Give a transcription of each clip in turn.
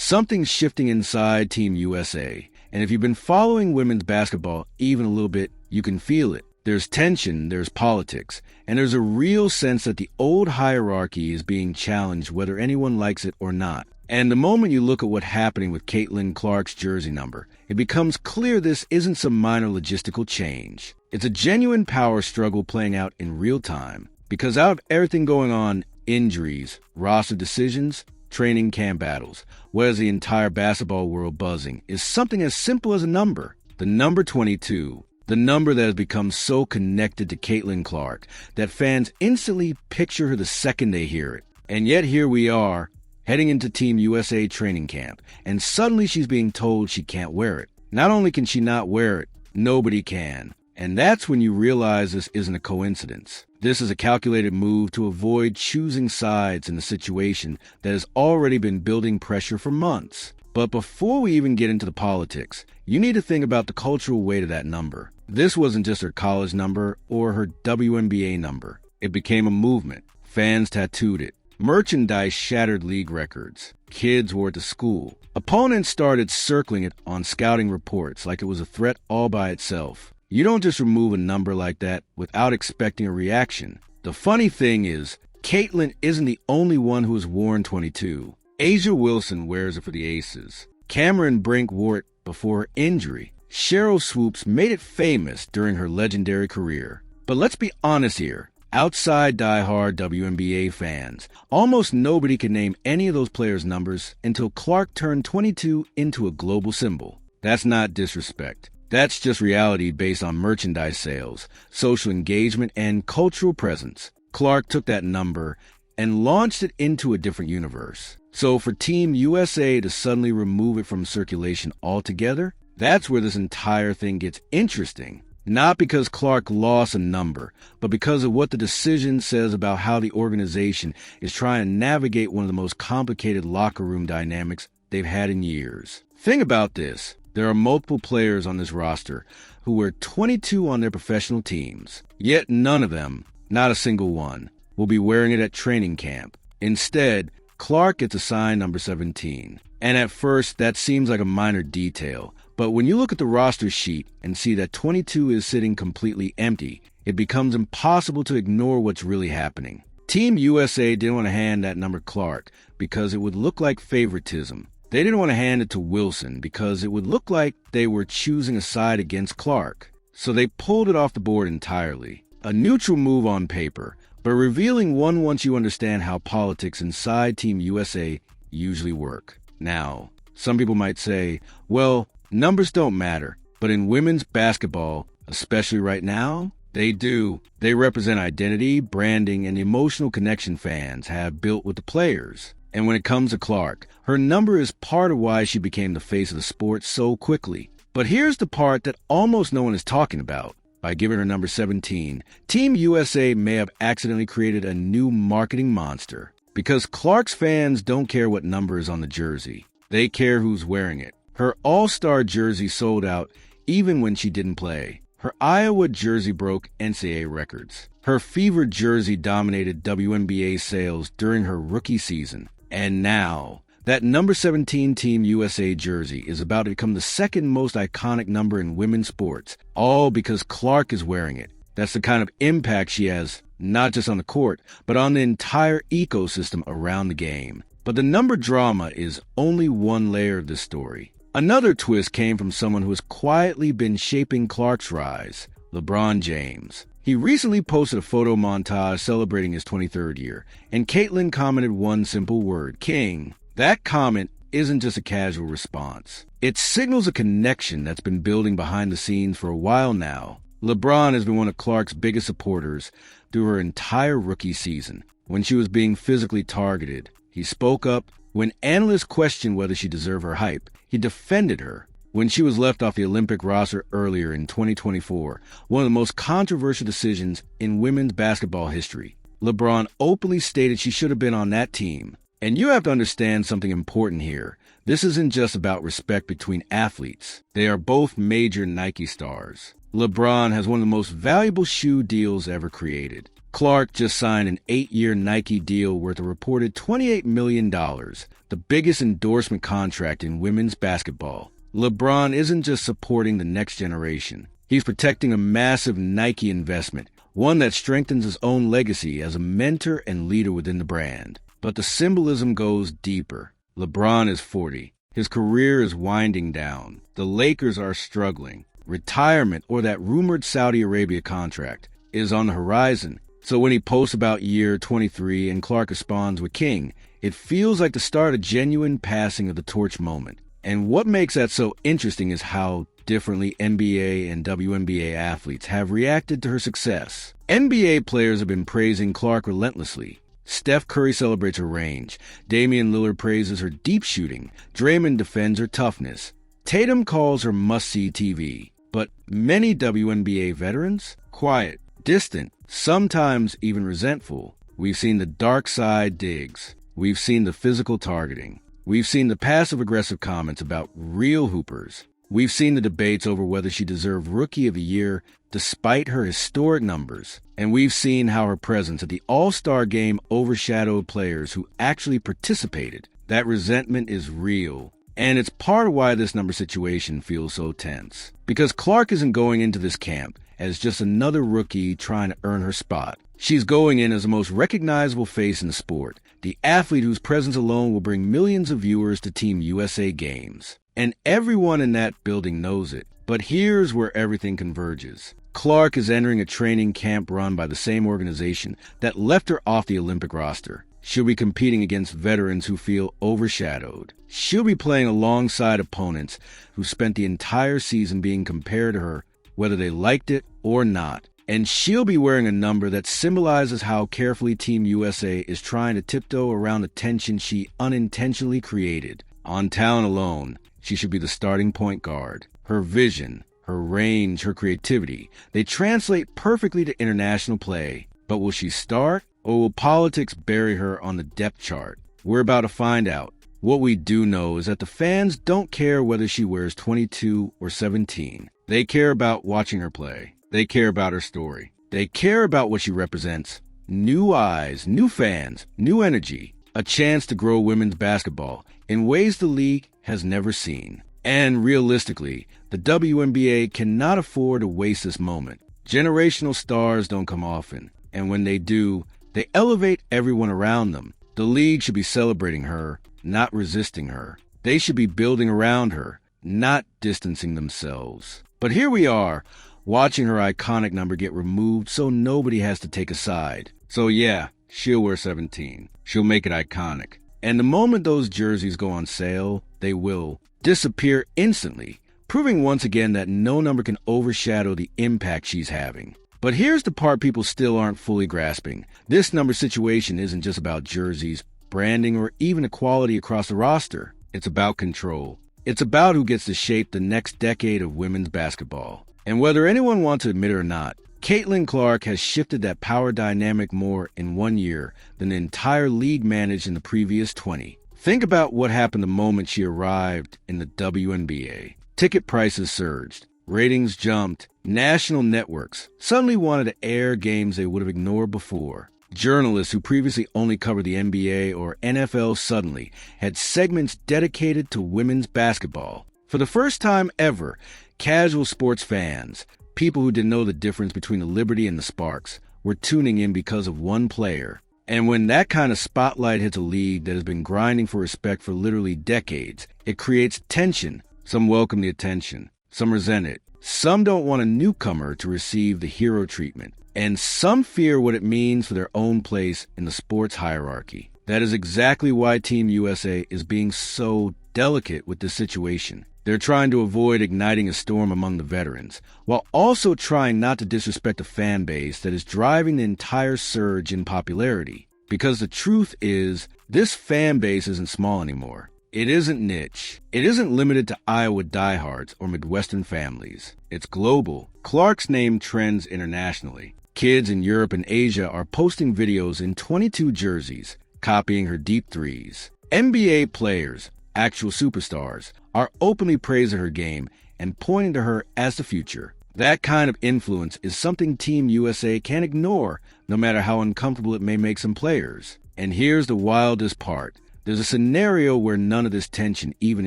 Something's shifting inside Team USA, and if you've been following women's basketball even a little bit, you can feel it. There's tension, there's politics, and there's a real sense that the old hierarchy is being challenged whether anyone likes it or not. And the moment you look at what's happening with Caitlyn Clark's jersey number, it becomes clear this isn't some minor logistical change. It's a genuine power struggle playing out in real time. Because out of everything going on, injuries, roster decisions, training camp battles, what has the entire basketball world buzzing, is something as simple as a number. The number 22. The number that has become so connected to Caitlyn Clark that fans instantly picture her the second they hear it. And yet here we are, heading into Team USA training camp, and suddenly she's being told she can't wear it. Not only can she not wear it, nobody can. And that's when you realize this isn't a coincidence. This is a calculated move to avoid choosing sides in a situation that has already been building pressure for months. But before we even get into the politics, you need to think about the cultural weight of that number. This wasn't just her college number or her WNBA number. It became a movement. Fans tattooed it. Merchandise shattered league records. Kids wore it to school. Opponents started circling it on scouting reports like it was a threat all by itself. You don't just remove a number like that without expecting a reaction. The funny thing is, Caitlyn isn't the only one who has worn 22. A'ja Wilson wears it for the Aces. Cameron Brink wore it before her injury. Cheryl Swoops made it famous during her legendary career. But let's be honest here. Outside die-hard WNBA fans, almost nobody can name any of those players' numbers until Clark turned 22 into a global symbol. That's not disrespect. That's just reality based on merchandise sales, social engagement, and cultural presence. Clark took that number and launched it into a different universe. So for Team USA to suddenly remove it from circulation altogether, that's where this entire thing gets interesting. Not because Clark lost a number, but because of what the decision says about how the organization is trying to navigate one of the most complicated locker room dynamics they've had in years. Think about this. There are multiple players on this roster who wear 22 on their professional teams, yet none of them, not a single one, will be wearing it at training camp. Instead, Clark gets assigned number 17. And at first, that seems like a minor detail. But when you look at the roster sheet and see that 22 is sitting completely empty, it becomes impossible to ignore what's really happening. Team USA didn't want to hand that number Clark because it would look like favoritism. They didn't want to hand it to Wilson because it would look like they were choosing a side against Clark. So they pulled it off the board entirely. A neutral move on paper, but revealing one once you understand how politics inside Team USA usually work. Now, some people might say, well, numbers don't matter, but in women's basketball, especially right now, they do. They represent identity, branding, and the emotional connection fans have built with the players. And when it comes to Clark, her number is part of why she became the face of the sport so quickly. But here's the part that almost no one is talking about. By giving her number 17, Team USA may have accidentally created a new marketing monster. Because Clark's fans don't care what number is on the jersey. They care who's wearing it. Her All-Star jersey sold out even when she didn't play. Her Iowa jersey broke NCAA records. Her Fever jersey dominated WNBA sales during her rookie season. And now, that number 17 Team USA jersey is about to become the second most iconic number in women's sports, all because Clark is wearing it. That's the kind of impact she has, not just on the court, but on the entire ecosystem around the game. But the number drama is only one layer of this story. Another twist came from someone who has quietly been shaping Clark's rise, LeBron James. He recently posted a photo montage celebrating his 23rd year, and Caitlyn commented one simple word, King. That comment isn't just a casual response. It signals a connection that's been building behind the scenes for a while now. LeBron has been one of Clark's biggest supporters through her entire rookie season. When she was being physically targeted, he spoke up. When analysts questioned whether she deserved her hype, he defended her. When she was left off the Olympic roster earlier in 2024, one of the most controversial decisions in women's basketball history, LeBron openly stated she should have been on that team. And you have to understand something important here. This isn't just about respect between athletes. They are both major Nike stars. LeBron has one of the most valuable shoe deals ever created. Clark just signed an 8-year Nike deal worth a reported $28 million, the biggest endorsement contract in women's basketball. LeBron isn't just supporting the next generation. He's protecting a massive Nike investment, one that strengthens his own legacy as a mentor and leader within the brand. But the symbolism goes deeper. LeBron is 40. His career is winding down. The Lakers are struggling. Retirement, or that rumored Saudi Arabia contract, is on the horizon. So when he posts about year 23 and Clark responds with King, it feels like the start of genuine passing of the torch moment. And what makes that so interesting is how differently NBA and WNBA athletes have reacted to her success. NBA players have been praising Clark relentlessly. Steph Curry celebrates her range. Damian Lillard praises her deep shooting. Draymond defends her toughness. Tatum calls her must-see TV. But many WNBA veterans? Quiet, distant, sometimes even resentful. We've seen the dark side digs. We've seen the physical targeting. We've seen the passive-aggressive comments about real hoopers. We've seen the debates over whether she deserved Rookie of the Year despite her historic numbers. And we've seen how her presence at the All-Star Game overshadowed players who actually participated. That resentment is real. And it's part of why this number situation feels so tense. Because Clark isn't going into this camp as just another rookie trying to earn her spot. She's going in as the most recognizable face in the sport, the athlete whose presence alone will bring millions of viewers to Team USA games. And everyone in that building knows it. But here's where everything converges. Clark is entering a training camp run by the same organization that left her off the Olympic roster. She'll be competing against veterans who feel overshadowed. She'll be playing alongside opponents who spent the entire season being compared to her, whether they liked it or not. And she'll be wearing a number that symbolizes how carefully Team USA is trying to tiptoe around the tension she unintentionally created. On talent alone, she should be the starting point guard. Her vision, her range, her creativity, they translate perfectly to international play. But will she start, or will politics bury her on the depth chart? We're about to find out. What we do know is that the fans don't care whether she wears 22 or 17. They care about watching her play. They care about her story. They care about what she represents. New eyes, new fans, new energy. A chance to grow women's basketball in ways the league has never seen. And realistically, the WNBA cannot afford to waste this moment. Generational stars don't come often. And when they do, they elevate everyone around them. The league should be celebrating her, not resisting her. They should be building around her, not distancing themselves. But here we are, watching her iconic number get removed so nobody has to take a side. So yeah, she'll wear 17. She'll make it iconic. And the moment those jerseys go on sale, they will disappear instantly, proving once again that no number can overshadow the impact she's having. But here's the part people still aren't fully grasping. This number situation isn't just about jerseys, branding, or even equality across the roster. It's about control. It's about who gets to shape the next decade of women's basketball. And whether anyone wants to admit it or not, Caitlyn Clark has shifted that power dynamic more in 1 year than the entire league managed in the previous 20. Think about what happened the moment she arrived in the WNBA. Ticket prices surged. Ratings jumped. National networks suddenly wanted to air games they would have ignored before. Journalists who previously only covered the NBA or NFL suddenly had segments dedicated to women's basketball. For the first time ever, casual sports fans, people who didn't know the difference between the Liberty and the Sparks, were tuning in because of one player. And when that kind of spotlight hits a league that has been grinding for respect for literally decades, it creates tension. Some welcome the attention. Some resent it. Some don't want a newcomer to receive the hero treatment. And some fear what it means for their own place in the sports hierarchy. That is exactly why Team USA is being so delicate with this situation. They're trying to avoid igniting a storm among the veterans, while also trying not to disrespect a fan base that is driving the entire surge in popularity. Because the truth is, this fan base isn't small anymore. It isn't niche. It isn't limited to Iowa diehards or Midwestern families. It's global. Clark's name trends internationally. Kids in Europe and Asia are posting videos in 22 jerseys, copying her deep threes. NBA players, actual superstars, are openly praising her game and pointing to her as the future. That kind of influence is something Team USA can't ignore, no matter how uncomfortable it may make some players. And here's the wildest part. There's a scenario where none of this tension even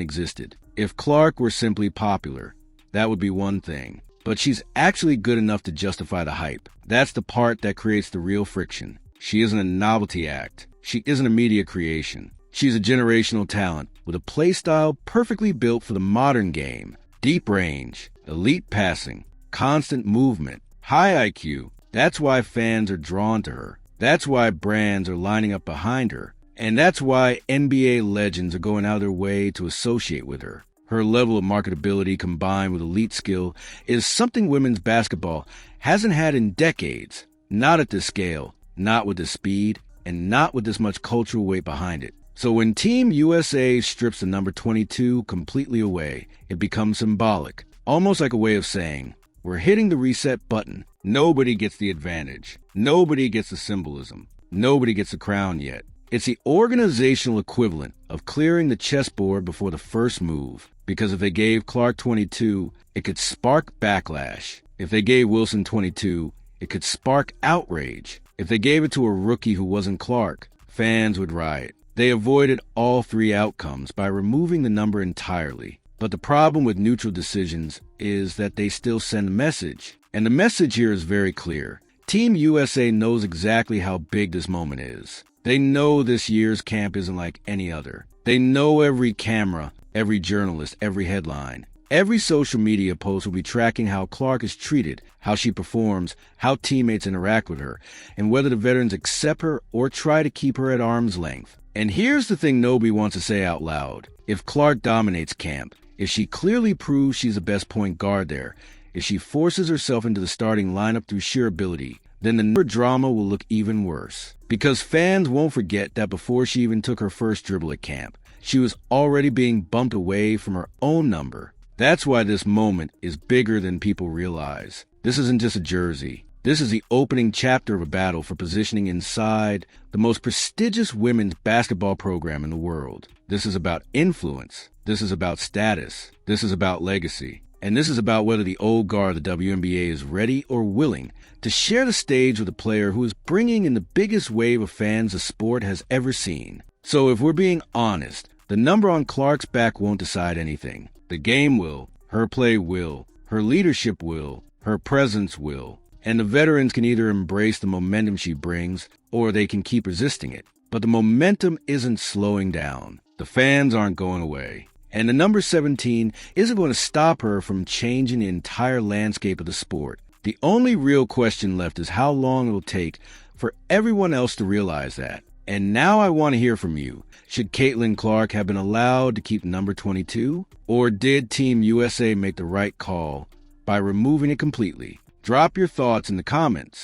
existed. If Clark were simply popular, that would be one thing. But she's actually good enough to justify the hype. That's the part that creates the real friction. She isn't a novelty act. She isn't a media creation. She's a generational talent with a playstyle perfectly built for the modern game. Deep range, elite passing, constant movement, high IQ. That's why fans are drawn to her. That's why brands are lining up behind her. And that's why NBA legends are going out of their way to associate with her. Her level of marketability combined with elite skill is something women's basketball hasn't had in decades. Not at this scale, not with this speed, and not with this much cultural weight behind it. So when Team USA strips the number 22 completely away, it becomes symbolic, almost like a way of saying, we're hitting the reset button. Nobody gets the advantage. Nobody gets the symbolism. Nobody gets the crown yet. It's the organizational equivalent of clearing the chessboard before the first move. Because if they gave Clark 22, it could spark backlash. If they gave Wilson 22, it could spark outrage. If they gave it to a rookie who wasn't Clark, fans would riot. They avoided all three outcomes by removing the number entirely. But the problem with neutral decisions is that they still send a message. And the message here is very clear. Team USA knows exactly how big this moment is. They know this year's camp isn't like any other. They know every camera, every journalist, every headline. Every social media post will be tracking how Clark is treated, how she performs, how teammates interact with her, and whether the veterans accept her or try to keep her at arm's length. And here's the thing nobody wants to say out loud. If Clark dominates camp, if she clearly proves she's the best point guard there, if she forces herself into the starting lineup through sheer ability, then the drama will look even worse. Because fans won't forget that before she even took her first dribble at camp, she was already being bumped away from her own number. That's why this moment is bigger than people realize. This isn't just a jersey. This is the opening chapter of a battle for positioning inside the most prestigious women's basketball program in the world. This is about influence. This is about status. This is about legacy. And this is about whether the old guard of the WNBA is ready or willing to share the stage with a player who is bringing in the biggest wave of fans the sport has ever seen. So if we're being honest, the number on Clark's back won't decide anything. The game will, her play will, her leadership will, her presence will. And the veterans can either embrace the momentum she brings or they can keep resisting it. But the momentum isn't slowing down. The fans aren't going away. And the number 17 isn't going to stop her from changing the entire landscape of the sport. The only real question left is how long it will take for everyone else to realize that. And now I want to hear from you. Should Caitlyn Clark have been allowed to keep number 22? Or did Team USA make the right call by removing it completely? Drop your thoughts in the comments.